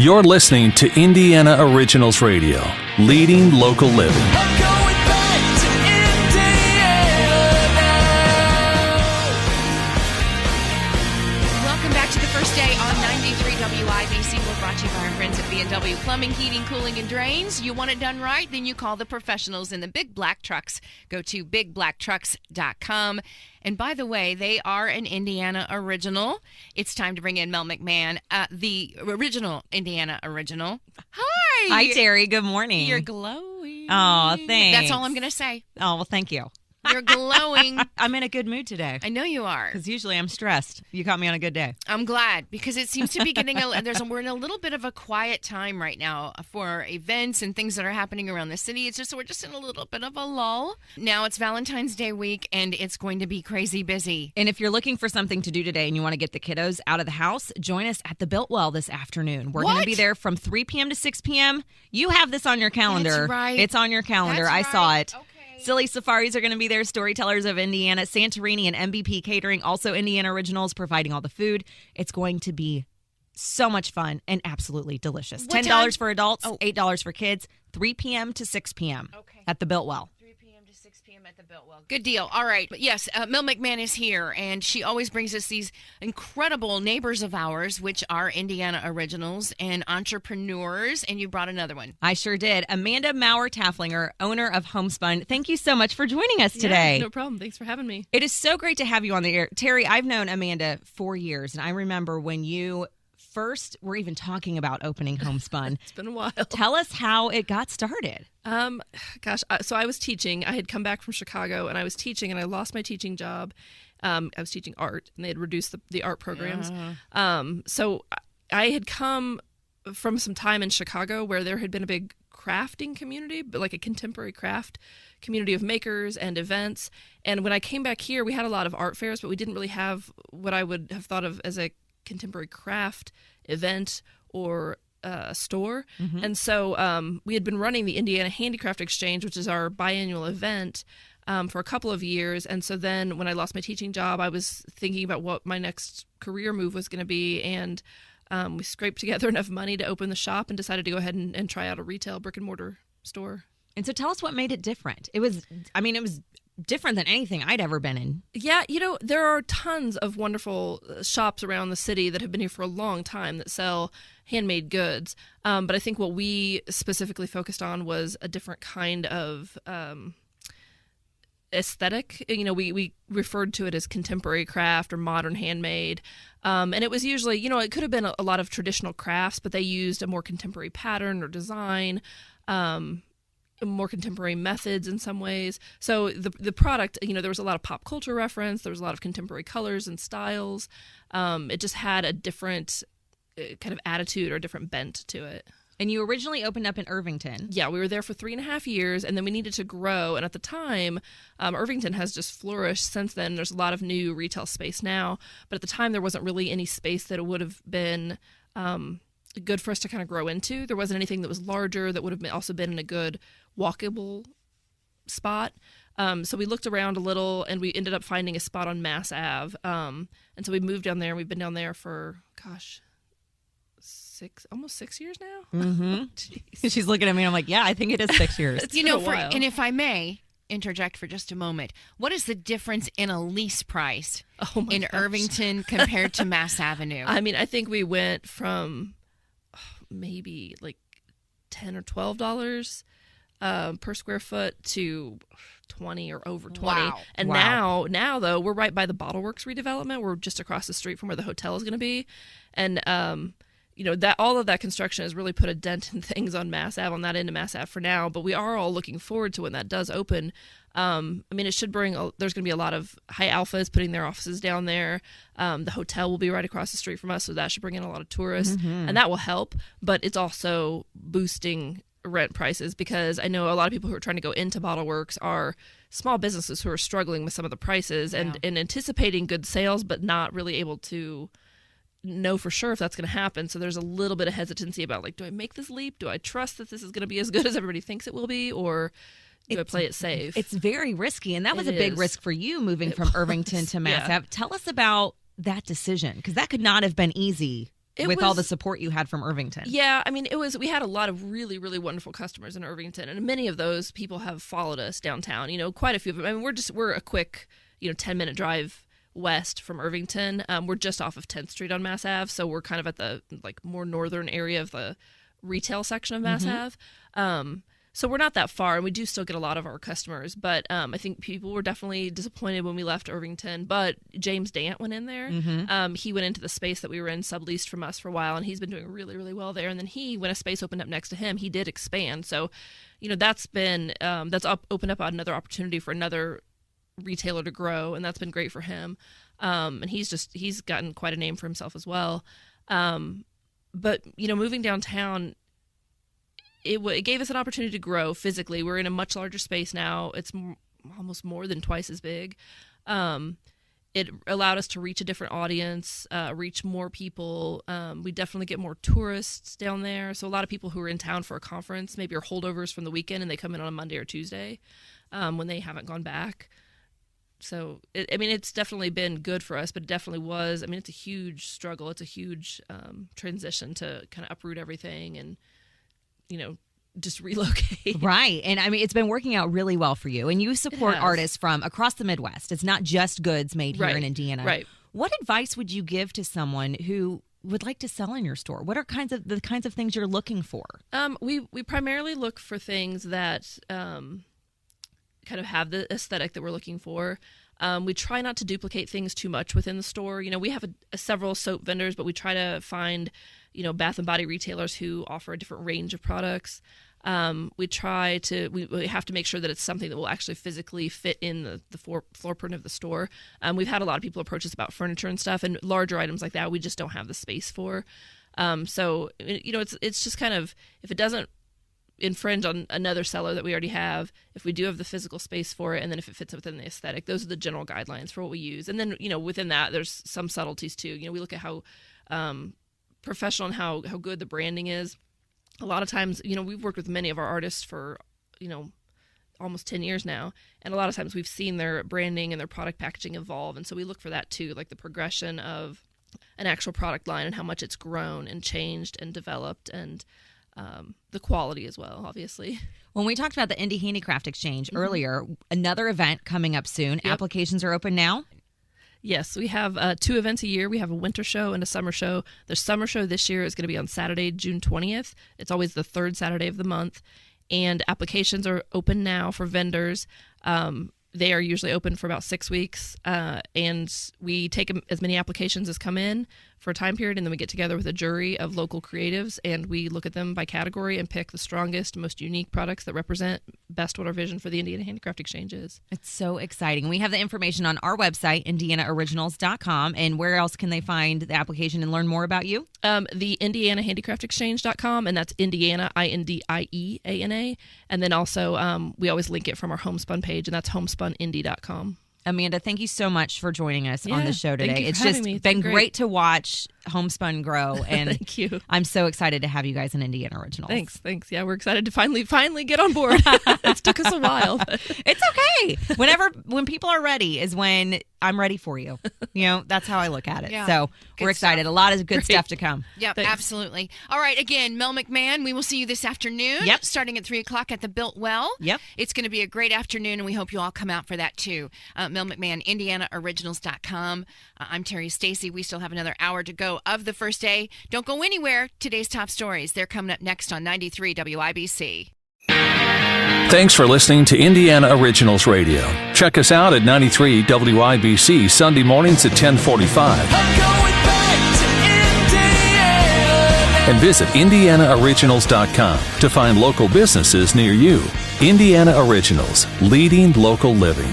You're listening to Indiana Originals Radio, leading local living. I'm going back to Indiana now. Welcome back to the first day on 93 WIBC. We're brought to you by our friends at B&W Plumbing, Heating, Cooling, and Drains. You want it done right? Then you call the professionals in the big black trucks. Go to bigbblacktrucks.com. And by the way, they are an Indiana original. It's time to bring in Mel McMahon, the original Indiana original. Hi. Hi, Terri. Good morning. You're glowing. Oh, thanks. That's all I'm going to say. Oh, well, thank you. You're glowing. I'm in a good mood today. I know you are. Because usually I'm stressed. You caught me on a good day. I'm glad, because it seems to be getting we're in a little bit of a quiet time right now for events and things that are happening around the city. We're just in a little bit of a lull. Now it's Valentine's Day week, and it's going to be crazy busy. And if you're looking for something to do today and you want to get the kiddos out of the house, join us at the Biltwell this afternoon. We're going to be there from 3 p.m. to 6 p.m. You have this on your calendar. That's right. It's on your calendar. That's I saw it. Okay. Silly Safaris are going to be there. Storytellers of Indiana, Santorini, and MVP Catering, also Indiana Originals, providing all the food. It's going to be so much fun and absolutely delicious. What $10 time? for adults, $8 for kids, 3 p.m. to 6 p.m. at the Biltwell. 3 p.m. to 6 p.m. at the Biltwell. Good deal. All right. But yes, Mel McMahon is here, and she always brings us these incredible neighbors of ours, which are Indiana originals and entrepreneurs, and you brought another one. I sure did. Amanda Mauer Taflinger, owner of Homespun. Thank you so much for joining us today. No problem. Thanks for having me. It is so great to have you on the air. Terri, I've known Amanda for years, and I remember when you first were even talking about opening Homespun. It's been a while. Tell us how it got started. So I was teaching. I had come back from Chicago, and I was teaching, and I lost my teaching job. I was teaching art, and they had reduced the art programs. So I had come from some time in Chicago where there had been a big crafting community, but like a contemporary craft community of makers and events. And when I came back here, we had a lot of art fairs, but we didn't really have what I would have thought of as a contemporary craft event or a store. And so we had been running the Indiana Handicraft Exchange, which is our biannual event, for a couple of years. And so then when I lost my teaching job, I was thinking about what my next career move was going to be. And we scraped together enough money to open the shop and decided to go ahead and try out a retail brick and mortar store. And so tell us what made it different. It was different than anything I'd ever been in. Yeah, there are tons of wonderful shops around the city that have been here for a long time that sell handmade goods. But I think what we specifically focused on was a different kind of aesthetic. We referred to it as contemporary craft or modern handmade. And it was usually, it could have been a lot of traditional crafts, but they used a more contemporary pattern or design, more contemporary methods in some ways. So the product, there was a lot of pop culture reference. There was a lot of contemporary colors and styles. It just had a different kind of attitude or different bent to it. And you originally opened up in Irvington. Yeah, we were there for 3.5 years, and then we needed to grow. And at the time, Irvington has just flourished since then. There's a lot of new retail space now. But at the time, there wasn't really any space that would have been good for us to kind of grow into. There wasn't anything that was larger that would have also been in a good walkable spot. So we looked around a little, and we ended up finding a spot on Mass Ave. And so we moved down there, and we've been down there for, almost 6 years now. Mm-hmm. She's looking at me, and I'm like, yeah, I think it is 6 years. And if I may interject for just a moment, what is the difference in a lease price in Irvington compared to Mass Avenue? I think we went from maybe like $10 or $12 per square foot to 20 or over 20. Wow. And now though, we're right by the Bottle Works redevelopment. We're just across the street from where the hotel is going to be. And that all of that construction has really put a dent in things on Mass Ave, on that end of Mass Ave for now. But we are all looking forward to when that does open. It should bring, there's going to be a lot of high alphas putting their offices down there. The hotel will be right across the street from us, so that should bring in a lot of tourists, and that will help. But it's also boosting rent prices, because I know a lot of people who are trying to go into Bottle Works are small businesses who are struggling with some of the prices and anticipating good sales, but not really able to know for sure if that's going to happen. So there's a little bit of hesitancy about, do I make this leap? Do I trust that this is going to be as good as everybody thinks it will be? Or do I play it safe? It's very risky. And that was a big risk for you moving from Irvington to Mass Ave. Tell us about that decision, because that could not have been easy with all the support you had from Irvington. Yeah, I mean, we had a lot of really, really wonderful customers in Irvington, and many of those people have followed us downtown. Quite a few of them. I mean, we're a quick, 10-minute drive west from Irvington. We're just off of 10th Street on Mass Ave, so we're kind of at the more northern area of the retail section of Mass Ave. So we're not that far, and we do still get a lot of our customers. But I think people were definitely disappointed when we left Irvington. But James Dant went in there. He went into the space that we were in, subleased from us for a while, and he's been doing really, really well there. And then when a space opened up next to him, he did expand. So, that's been opened up another opportunity for another retailer to grow, and that's been great for him. And he's gotten quite a name for himself as well. But moving downtown, it gave us an opportunity to grow physically. We're in a much larger space now. It's almost more than twice as big. It allowed us to reach a different audience, reach more people. We definitely get more tourists down there. So a lot of people who are in town for a conference maybe are holdovers from the weekend, and they come in on a Monday or Tuesday when they haven't gone back. So, it's definitely been good for us, but it definitely was. It's a huge struggle. It's a huge transition to kind of uproot everything and just relocate. Right. And it's been working out really well for you. And you support artists from across the Midwest. It's not just goods made here in Indiana. Right. What advice would you give to someone who would like to sell in your store? What are the kinds of things you're looking for? We primarily look for things that kind of have the aesthetic that we're looking for. We try not to duplicate things too much within the store. We have several soap vendors, but we try to find Bath and Body retailers who offer a different range of products. We have to make sure that it's something that will actually physically fit in the floor print of the store. We've had a lot of people approach us about furniture and stuff, and larger items like that we just don't have the space for. So it's just kind of, if it doesn't infringe on another seller that we already have, if we do have the physical space for it, and then if it fits within the aesthetic, those are the general guidelines for what we use. And then within that, there's some subtleties too. We look at how professional and how good the branding is. A lot of times, we've worked with many of our artists for almost 10 years now, and a lot of times we've seen their branding and their product packaging evolve, and so we look for that too, like the progression of an actual product line and how much it's grown and changed and developed, and the quality as well, obviously. When we talked about the Indie Handicraft Exchange earlier, another event coming up soon. Yep. Applications are open now? Yes, we have 2 events a year. We have a winter show and a summer show. The summer show this year is going to be on Saturday, June 20th. It's always the third Saturday of the month. And applications are open now for vendors. They are usually open for about 6 weeks. And we take as many applications as come in for a time period, and then we get together with a jury of local creatives, and we look at them by category and pick the strongest, most unique products that represent best what our vision for the Indiana Handicraft Exchange is. It's so exciting. We have the information on our website, indianaoriginals.com. And where else can they find the application and learn more about you? The indianahandicraftexchange.com, and that's Indiana, INDIEANA. And then also we always link it from our Homespun page, and that's homespunindy.com. Amanda, thank you so much for joining us on the show today. It's just me. been great to watch Homespun grow, and thank you. I'm so excited to have you guys in Indiana Originals. Thanks. Yeah, we're excited to finally get on board. It took us a while. It's okay. When people are ready is when I'm ready for you. That's how I look at it. Yeah. So we're excited. Stuff. A lot of good stuff to come. Yep, absolutely. All right, again, Mel McMahon, we will see you this afternoon. Yep. Starting at 3 o'clock at the Built Well. Yep. It's going to be a great afternoon, and we hope you all come out for that too. Mel McMahon, IndianaOriginals.com. I'm Terri Stacy. We still have another hour to go of the first day. Don't go anywhere. Today's top stories, they're coming up next on 93 WIBC. Thanks for listening to Indiana Originals Radio. Check us out at 93 WIBC Sunday mornings at 10:45. I'm going back to Indiana. And visit IndianaOriginals.com to find local businesses near you. Indiana Originals, leading local living.